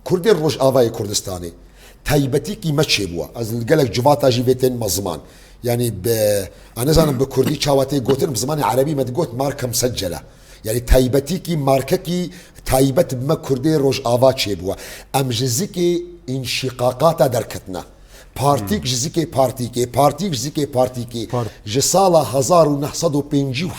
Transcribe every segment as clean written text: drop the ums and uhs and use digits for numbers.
كردي الروج آفاي كردستاني تايبتي كي ما تشيبوا از قالك جواتا جيفيتين مزمان يعني انا زانم بكردي تشاواتي قوتن بزمان عربي ما تقوت ماركه مسجله يعني تايبتي كي مارككي تايبت بما كردي روج آفا تشيبوا ام جزيكي انشقاقات دركتنا بارتيك جزيكي بارتيك جزيكي بارتيكي جسالة 1957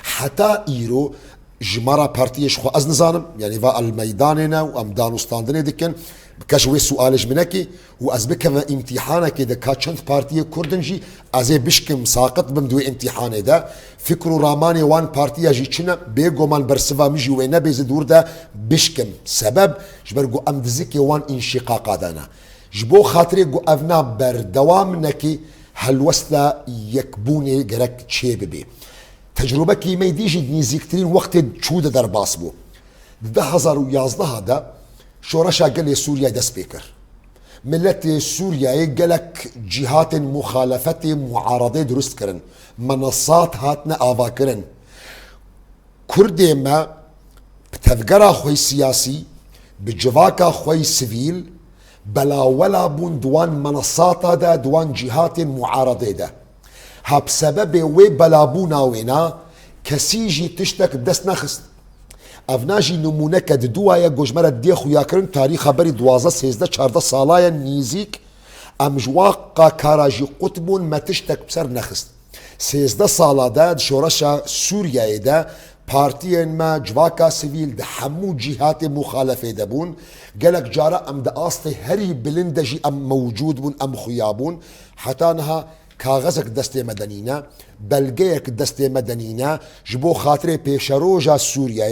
حتى ايرو جمارا بارتيش خو از نزانم يعني فا الميداننا وام دانوستاندني دكن بكشوي سؤالش منكي واز بكما امتحانك اذا كاتشنت بارتيه كردنجي ازي بشكم ساقط بمدوي امتحان ده فكرو راماني وان بارتيه جي تشنا بيغو مان برسفا ميجي وين بيز دور ده بشكم سبب جبرغو ام دزيكي وان انشقاق دانا جبو خاطري جو افنا بردوام نكي هل وسلا يكبوني جرك تشيبي تجربه كي ما يديجي نيزيكترين وقت تشوده در باسبو ده 2011 هذا شورشا قال لي سوريا دا سبيكر ملت سوريا قالك جهات مخالفة معارضة درست كرن منصات هاتنا آفا كرن كردي ما بتفقرا خوي سياسي بجواكا خوي سيفيل بلا ولا بون دوان منصات دا دوان جهات معارضة دا ها بسبب وي بلا بونا وينا كسيجي تشتك بدست نخست افناجي نمونه كد دوايا جوجمرة ديخو ياكرن تاريخ خبري 12 13 14 صالايا نيزيك ام جواقا كاراجي قطب ما تشتك بسر نخست 13 صالا داد شورشا سوريا دا بارتيين ما جواكا سيفيل ده حمو جهات مخالفة دبون قالك جارة ام دا اصلي هري بلندجي ام موجود بون ام خيابون حتى انها كاغزك دستي مدنينا بلغيك دستي مدنينا جبو خاطري بيشروجا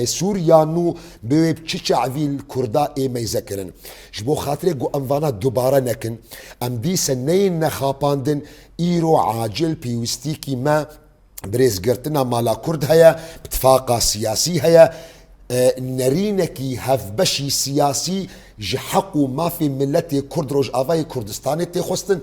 سوريا نو بيب تشعفيل كردا اي ما يذكرن جبو خاطري جو انفانا دوباره نكن ام دي سنين نخاباندن ايرو عاجل بيوستيكي ما بريز قرتنا مالا كرد هيا بتفاقة سياسي هيا نرينكي هف بشي سياسي جحقو ما في ملتي كرد روج آفاي كردستاني تيخوستن